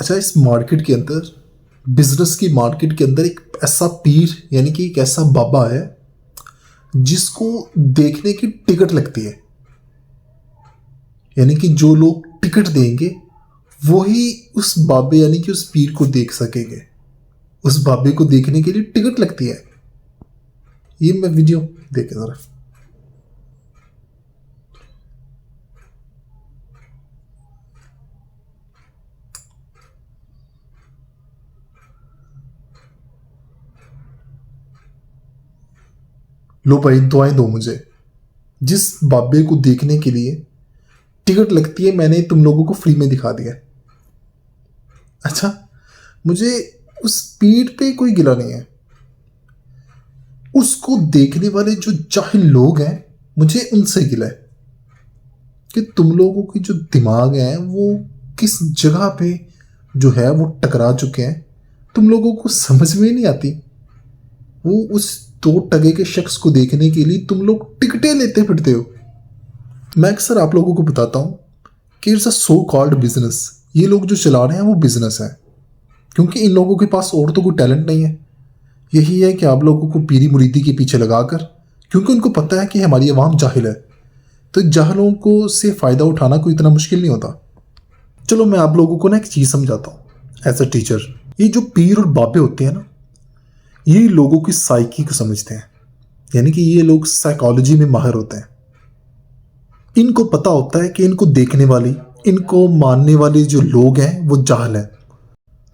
अच्छा, इस मार्केट के अंदर, बिजनेस की मार्केट के अंदर एक ऐसा पीर यानी कि एक ऐसा बाबा है जिसको देखने की टिकट लगती है। यानी कि जो लोग टिकट देंगे वो ही उस बाबे यानी कि उस पीर को देख सकेंगे। उस बाबे को देखने के लिए टिकट लगती है। ये मैं वीडियो देखे जरा। लो भाई, दुआएं दो मुझे। जिस बाबे को देखने के लिए टिकट लगती है मैंने तुम लोगों को फ्री में दिखा दिया। अच्छा, मुझे उस पीर पे कोई गिला नहीं है। उसको देखने वाले जो जाहिल लोग हैं मुझे उनसे गिला है कि तुम लोगों की जो दिमाग है वो किस जगह पे जो है वो टकरा चुके हैं। तुम लोगों को समझ में नहीं आती। वो उस दो टगे के शख्स को देखने के लिए तुम लोग टिकटें लेते फिरते हो। मैं अक्सर आप लोगों को बताता हूँ कि it's a so called business. ये लोग जो चला रहे हैं वो बिजनेस है, क्योंकि इन लोगों के पास और तो कोई टैलेंट नहीं है। यही है कि आप लोगों को पीरी मुरीदी के पीछे लगाकर, क्योंकि उनको पता है कि हमारी आवाम जाहिल है, तो जाहिलों को से फ़ायदा उठाना कोई इतना मुश्किल नहीं होता। चलो मैं आप लोगों को ना एक चीज़ समझाता हूँ एज अ टीचर। ये जो पीर और बाबे होते हैं ना, ये लोगों की साइकी को समझते हैं। यानी कि ये लोग साइकोलॉजी में माहिर होते हैं। इनको पता होता है कि इनको देखने वाली, इनको मानने वाले जो लोग हैं वो जाहिल हैं।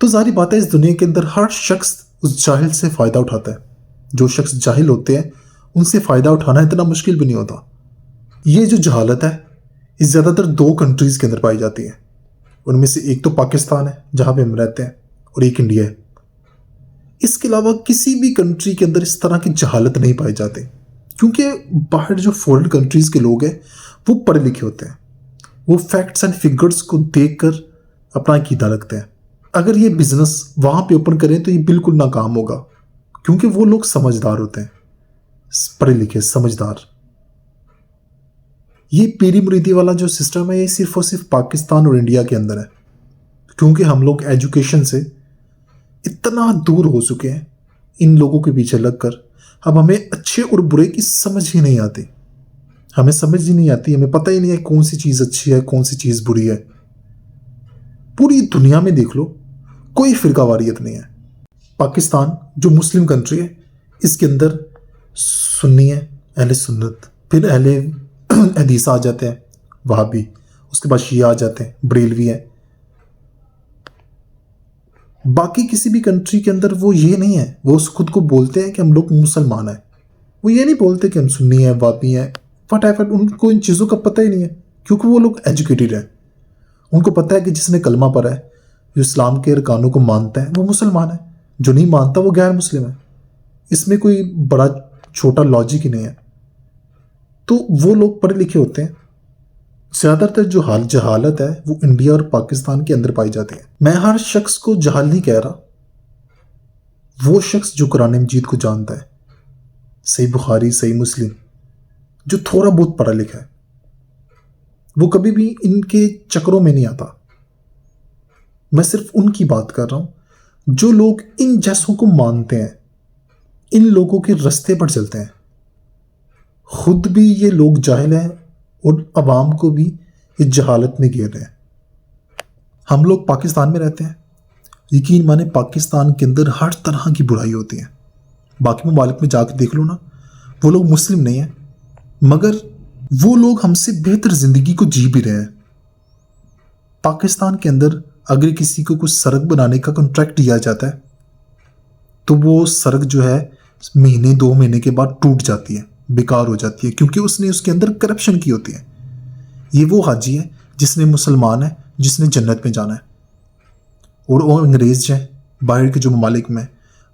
तो सारी बात है, इस दुनिया के अंदर हर शख्स उस जाहिल से फ़ायदा उठाता है। जो शख्स जाहिल होते हैं उनसे फ़ायदा उठाना इतना मुश्किल भी नहीं होता। ये जो जहालत है ये ज़्यादातर दो कंट्रीज़ के अंदर पाई जाती है। उनमें से एक तो पाकिस्तान है जहाँ पे हम रहते हैं, और एक इंडिया है। इसके अलावा किसी भी कंट्री के अंदर इस तरह की जहालत नहीं पाई जाती, क्योंकि बाहर जो फॉरेन कंट्रीज़ के लोग हैं वो पढ़े लिखे होते हैं। वो फैक्ट्स एंड फिगर्स को देखकर अपना अकीदा रखते हैं। अगर ये बिजनेस वहाँ पे ओपन करें तो ये बिल्कुल नाकाम होगा, क्योंकि वो लोग समझदार होते हैं, पढ़े लिखे समझदार। ये पीरी मुरीदी वाला जो सिस्टम है ये सिर्फ और सिर्फ पाकिस्तान और इंडिया के अंदर है, क्योंकि हम लोग एजुकेशन से इतना दूर हो चुके हैं इन लोगों के पीछे लगकर। अब हमें अच्छे और बुरे की समझ ही नहीं आती। हमें समझ ही नहीं आती, हमें पता ही नहीं है कौन सी चीज़ अच्छी है कौन सी चीज़ बुरी है। पूरी दुनिया में देख लो, कोई फिरकावारियत नहीं है। पाकिस्तान जो मुस्लिम कंट्री है इसके अंदर सुन्नी है, अहले सुन्नत, फिर अहले हदीस आ जाते हैं, वहाबी, उसके बाद शिया आ जाते हैं, बरेलवी है। बाकी किसी भी कंट्री के अंदर वो ये नहीं है। वो खुद को बोलते हैं कि हम लोग मुसलमान हैं, वो ये नहीं बोलते कि हम सुन्नी हैं, वाबी हैं, फटाफट। उनको इन चीज़ों का पता ही नहीं है, क्योंकि वो लोग एजुकेटेड हैं। उनको पता है कि जिसने कलमा पढ़ा है, जो इस्लाम के अरकानों को मानता है, वो मुसलमान है। जो नहीं मानता वो गैर मुस्लिम है। इसमें कोई बड़ा छोटा लॉजिक ही नहीं है। तो वो लोग पढ़े लिखे होते हैं। ज़्यादातर जो जहालत है वो इंडिया और पाकिस्तान के अंदर पाई जाती है। मैं हर शख्स को जहाल नहीं कह रहा। वो शख्स जो कुरान मजीद को जानता है, सही बुखारी, सही मुस्लिम, जो थोड़ा बहुत पढ़ा लिखा है, वो कभी भी इनके चक्रों में नहीं आता। मैं सिर्फ उनकी बात कर रहा हूं जो लोग इन जैसों को मानते हैं, इन लोगों के रास्ते पर चलते हैं। खुद भी ये लोग जाहिल हैं और अवाम को भी इस जहालत में घेर रहे हैं। हम लोग पाकिस्तान में रहते हैं, यकीन माने पाकिस्तान के अंदर हर तरह की बुराई होती है। बाकी ममालिक में जाकर देख लो ना, वो लोग मुस्लिम नहीं हैं, मगर वो लोग हमसे बेहतर ज़िंदगी को जी भी रहे हैं। पाकिस्तान के अंदर अगर किसी को कुछ सड़क बनाने का कॉन्ट्रैक्ट दिया जाता है तो वो सड़क जो है महीने 2 महीने के बाद टूट जाती है, बेकार हो जाती है, क्योंकि उसने उसके अंदर करप्शन की होती है। ये वो हाजी है जिसने मुसलमान है, जिसने जन्नत में जाना है, और वो अंग्रेज़ हैं बाहर के जो ममालिक में,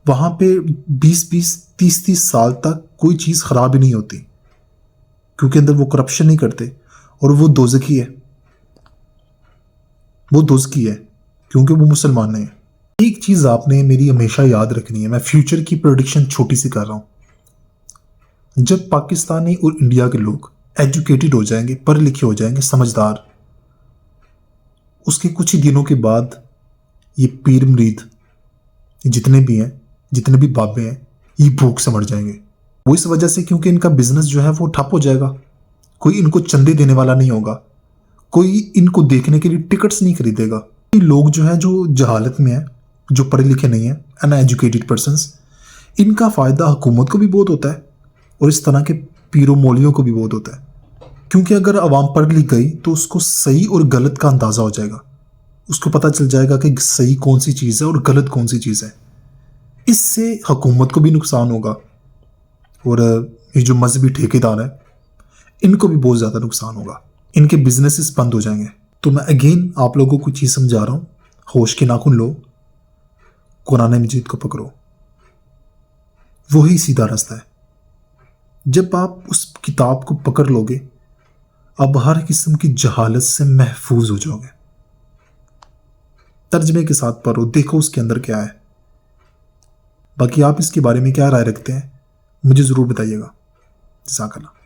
वहाँ पे 20-20, 30-30 साल तक कोई चीज़ ख़राब ही नहीं होती, क्योंकि अंदर वो करप्शन नहीं करते। और वो दोज़खी है, वो दोज़खी है, क्योंकि वो मुसलमान नहीं है। एक चीज़ आपने मेरी हमेशा याद रखनी है, मैं फ्यूचर की प्रेडिक्शन छोटी सी कर रहा हूँ। जब पाकिस्तानी और इंडिया के लोग एजुकेटेड हो जाएंगे, पढ़े लिखे हो जाएंगे, समझदार, उसके कुछ ही दिनों के बाद ये पीर मुरीद जितने भी हैं, जितने भी बाबे हैं, ये भूख से मर जाएंगे। वो इस वजह से क्योंकि इनका बिजनेस जो है वो ठप हो जाएगा। कोई इनको चंदे देने वाला नहीं होगा, कोई इनको देखने के लिए टिकट्स नहीं खरीदेगा। ये लोग जो हैं, जो जहालत में हैं, जो पढ़े लिखे नहीं हैं, अनएजुकेटेड पर्सनस, इनका फ़ायदा हुकूमत को भी बहुत होता है और इस तरह के पीरो मौलियों को भी बहुत होता है। क्योंकि अगर आवाम पढ़ लिख गई तो उसको सही और गलत का अंदाज़ा हो जाएगा, उसको पता चल जाएगा कि सही कौन सी चीज़ है और गलत कौन सी चीज़ है। इससे हुकूमत को भी नुकसान होगा और ये जो मजहबी ठेकेदार हैं इनको भी बहुत ज़्यादा नुकसान होगा, इनके बिजनेसेस बंद हो जाएंगे। तो मैं अगेन आप लोगों को चीज़ समझा रहा हूँ, होश के नाखून लो, कुरान मजीद को पकड़ो, वही सीधा रास्ता है। जब आप उस किताब को पकड़ लोगे, आप हर किस्म की जहालत से महफूज हो जाओगे। तर्जमे के साथ पढ़ो, देखो उसके अंदर क्या है। बाकी आप इसके बारे में क्या राय रखते हैं मुझे ज़रूर बताइएगा। जज़ाकल्लाह।